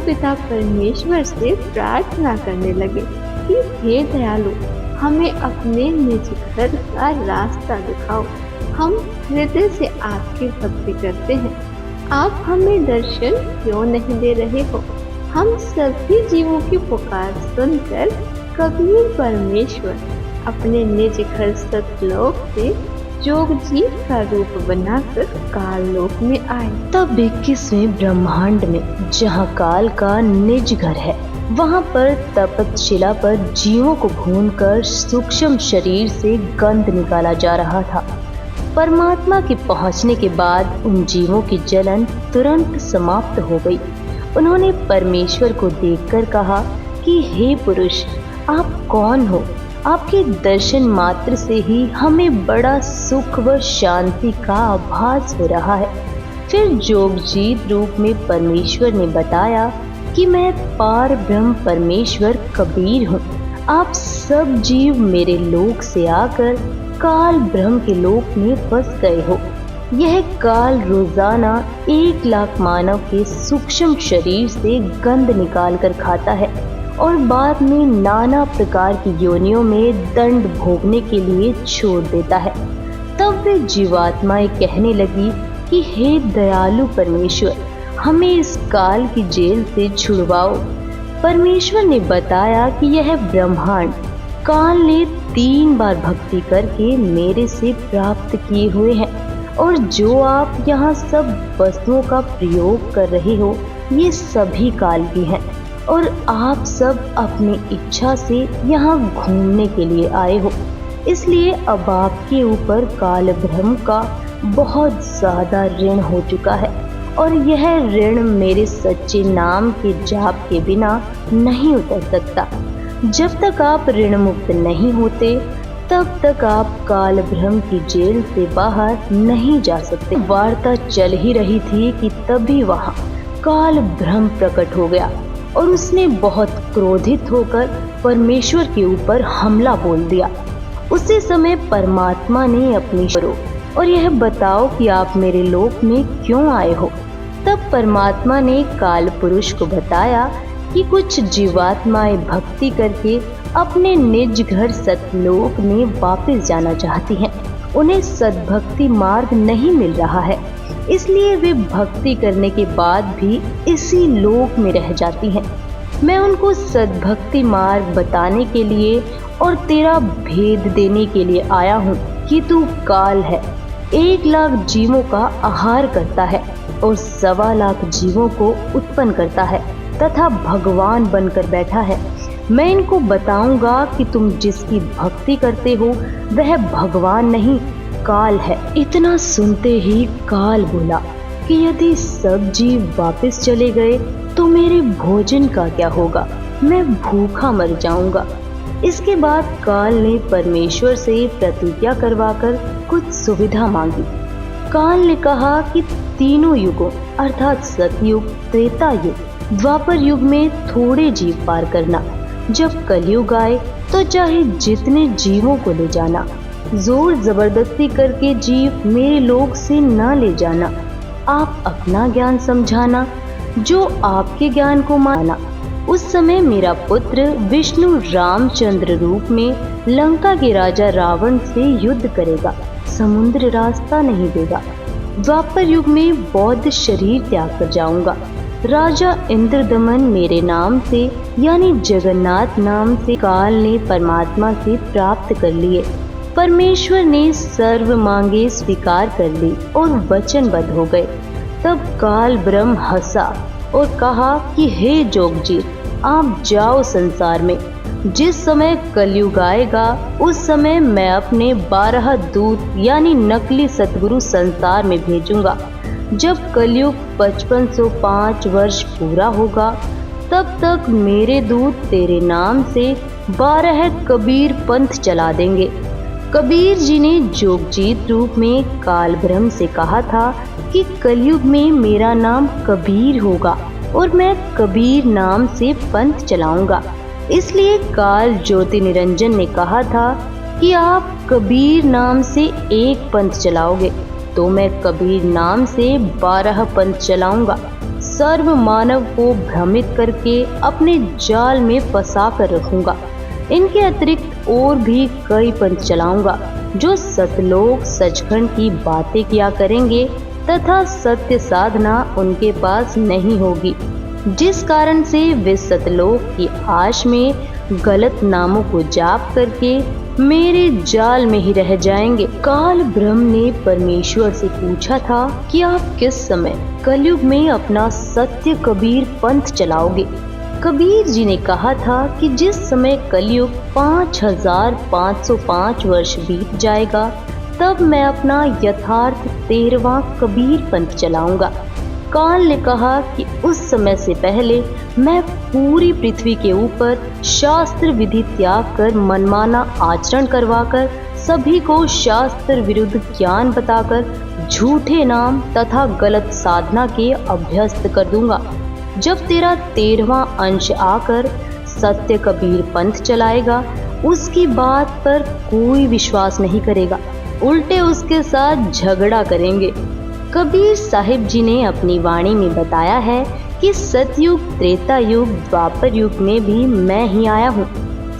पिता परमेश्वर से प्रार्थना करने लगे कि हे दयालु, हमें अपने निज घर का रास्ता दिखाओ। हम हृदय से आपकी भक्ति करते हैं। आप हमें दर्शन क्यों नहीं दे रहे हो? हम सभी जीवों की पुकार सुनकर कबीर परमेश्वर अपने निज घर सतलोक से जोगजीत का रूप बनाकर काल लोक में आए। तब 21वें ब्रह्मांड में, जहाँ काल का निज घर है, वहाँ पर तपतशिला पर जीवों को भूनकर सूक्ष्म शरीर से गंध निकाला जा रहा था। परमात्मा के पहुँचने के बाद उन जीवों की जलन तुरंत समाप्त हो गई। उन्होंने परमेश्वर को देखकर कहा कि हे पुरुष, आप कौन हो? आपके दर्शन मात्र से ही हमें बड़ा सुख व शांति का आभास हो रहा है। फिर जोगजीत रूप में परमेश्वर ने बताया कि मैं पार ब्रह्म परमेश्वर कबीर हूँ। आप सब जीव मेरे लोक से आकर काल ब्रह्म के लोक में बस गए हो। यह काल रोजाना 1 लाख मानव के सूक्ष्म शरीर से गंध निकाल कर खाता है और बाद में नाना प्रकार की योनियों में दंड भोगने के लिए छोड़ देता है। तब वे जीवात्माएं कहने लगी कि हे दयालु परमेश्वर, हमें इस काल की जेल से छुड़वाओ। परमेश्वर ने बताया कि यह ब्रह्मांड काल ने 3 बार भक्ति करके मेरे से प्राप्त किए हुए हैं, और जो आप यहाँ सब वस्तुओं का प्रयोग कर रहे हो, ये सभी काल की हैं, और आप सब अपनी इच्छा से यहाँ घूमने के लिए आए हो। इसलिए अब आपके ऊपर काल ब्रह्म का बहुत ज्यादा ऋण हो चुका है, और यह ऋण मेरे सच्चे नाम के जाप के बिना नहीं उतर सकता। जब तक आप ऋण मुक्त नहीं होते, तब तक आप काल ब्रह्म की जेल से बाहर नहीं जा सकते। वार्ता चल ही रही थी कि तभी वहाँ काल ब्रह्म प्रकट हो गया, और उसने बहुत क्रोधित होकर परमेश्वर के ऊपर हमला बोल दिया। उसी समय परमात्मा ने अपनी करो और यह बताओ कि आप मेरे लोक में क्यों आए हो। तब परमात्मा ने काल पुरुष को बताया कि कुछ जीवात्माएं भक्ति करके अपने निज घर सतलोक में वापस जाना चाहती हैं। उन्हें सद्भक्ति मार्ग नहीं मिल रहा है, इसलिए वे भक्ति करने के बाद भी इसी लोक में रह जाती हैं। मैं उनको सद्भक्ति मार्ग बताने के लिए और तेरा भेद देने के लिए आया हूँ कि तू काल है, 1 लाख जीवों का आहार करता है और 1.25 लाख जीवों को उत्पन्न करता है तथा भगवान बनकर बैठा है। मैं इनको बताऊंगा कि तुम जिसकी भक्ति करते हो वह भगवान नहीं, काल है। इतना सुनते ही काल बोला कि यदि सब जीव वापस चले गए तो मेरे भोजन का क्या होगा? मैं भूखा मर जाऊंगा। इसके बाद काल ने परमेश्वर से प्रतिज्ञा करवाकर कुछ सुविधा मांगी। काल ने कहा कि तीनों युगों अर्थात सतयुग, त्रेता युग, द्वापर युग में थोड़े जीव पार करना। जब कलयुग आए तो चाहे जितने जीवों को ले जाना, जोर जबरदस्ती करके जीव मेरे लोक से न ले जाना। आप अपना ज्ञान समझाना, जो आपके ज्ञान को माना। उस समय मेरा पुत्र विष्णु रामचंद्र रूप में लंका के राजा रावण से युद्ध करेगा, समुद्र रास्ता नहीं देगा। द्वापर युग में बौद्ध शरीर त्याग कर जाऊंगा। राजा इंद्रदमन मेरे नाम से यानी जगन्नाथ नाम से काल ने परमात्मा से प्राप्त कर लिए। परमेश्वर ने सर्व मांगे स्वीकार कर ली और वचनबद्ध हो गए। तब काल ब्रह्म हंसा और कहा कि हे जोगजीत, आप जाओ संसार में। जिस समय कलयुग आएगा उस समय मैं अपने 12 दूत यानी नकली सतगुरु संसार में भेजूंगा। जब कलयुग 5505 वर्ष पूरा होगा तब तक मेरे दूत तेरे नाम से 12 कबीर पंथ चला देंगे। कबीर जी ने जोगजीत रूप में काल ब्रह्म से कहा था कि कलयुग में मेरा नाम कबीर होगा और मैं कबीर नाम से पंथ चलाऊंगा। इसलिए काल ज्योति निरंजन ने कहा था कि आप कबीर नाम से एक पंथ चलाओगे तो मैं कबीर नाम से 12 पंथ चलाऊंगा। सर्व मानव को भ्रमित करके अपने जाल में फंसा कर रखूंगा। इनके अतिरिक्त और भी कई पंथ चलाऊंगा जो सतलोक सचखंड की बातें किया करेंगे तथा सत्य साधना उनके पास नहीं होगी, जिस कारण से वे सतलोक की आश में गलत नामों को जाप करके मेरे जाल में ही रह जाएंगे। काल ब्रह्म ने परमेश्वर से पूछा था कि आप किस समय कलयुग में अपना सत्य कबीर पंथ चलाओगे। कबीर जी ने कहा था कि जिस समय कलयुग 5505 वर्ष बीत जाएगा तब मैं अपना यथार्थ 13वां कबीर पंथ चलाऊंगा। काल ने कहा कि उस समय से पहले मैं पूरी पृथ्वी के ऊपर शास्त्र विधि त्याग कर मनमाना आचरण करवाकर सभी को शास्त्र विरुद्ध ज्ञान बताकर झूठे नाम तथा गलत साधना के अभ्यस्त कर दूंगा। जब तेरा 13वां अंश आकर सत्य कबीर पंथ चलाएगा उसकी बात पर कोई विश्वास नहीं करेगा, उल्टे उसके साथ झगड़ा करेंगे। कबीर साहिब जी ने अपनी वाणी में बताया है कि सतयुग, त्रेता युग, द्वापर युग में भी मैं ही आया हूँ।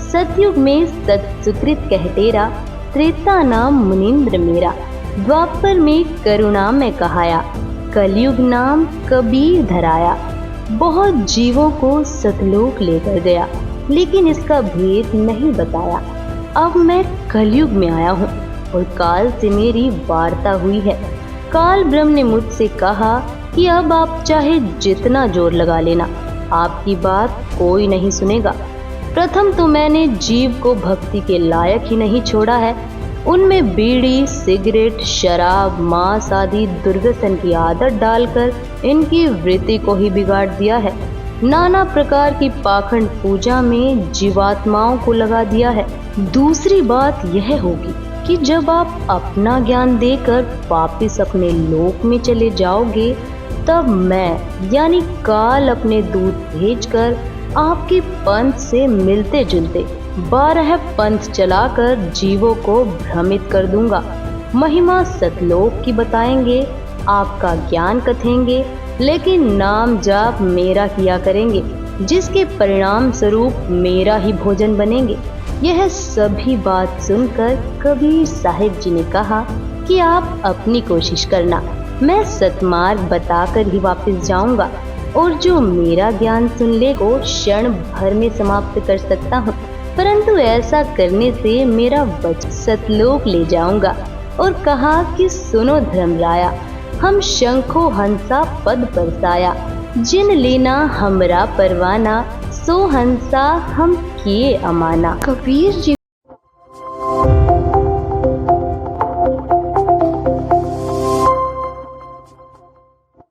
सतयुग में सत्सुकृत कहतेरा, त्रेता नाम मुनीन्द्र मेरा, द्वापर में करुणा में कहाया, कलयुग नाम कबीर धराया। बहुत जीवों को सतलोक लेकर गया लेकिन इसका भेद नहीं बताया। अब मैं कलयुग में आया हूँ और काल से मेरी वार्ता हुई है। काल ब्रह्म ने मुझसे कहा कि अब आप चाहे जितना जोर लगा लेना, आपकी बात कोई नहीं सुनेगा। प्रथम तो मैंने जीव को भक्ति के लायक ही नहीं छोड़ा है, उनमें बीड़ी, सिगरेट, शराब, मांस आदि दुर्व्यसन की आदत डालकर इनकी वृत्ति को ही बिगाड़ दिया है। नाना प्रकार की पाखंड पूजा में जीवात्माओं को लगा दिया है। दूसरी बात यह होगी कि जब आप अपना ज्ञान देकर वापिस अपने लोक में चले जाओगे तब मैं यानी काल अपने दूत भेजकर आपके पंथ से मिलते जुलते 12 पंथ चलाकर जीवों को भ्रमित कर दूंगा। महिमा सतलोक की बताएंगे, आपका ज्ञान कथेंगे, लेकिन नाम जाप मेरा किया करेंगे, जिसके परिणाम स्वरूप मेरा ही भोजन बनेंगे। यह सभी बात सुनकर कबीर साहिब जी ने कहा कि आप अपनी कोशिश करना, मैं सतमार्ग बताकर ही वापस जाऊंगा और जो मेरा ज्ञान सुन ले को क्षण भर में समाप्त कर सकता हूँ, परंतु ऐसा करने से मेरा वचन सतलोक ले जाऊंगा। और कहा कि सुनो धर्मराया, हम शंखो हंसा पद परसाया, जिन लेना हमरा परवाना, सो हंसा हम किए अमाना। कबीर जी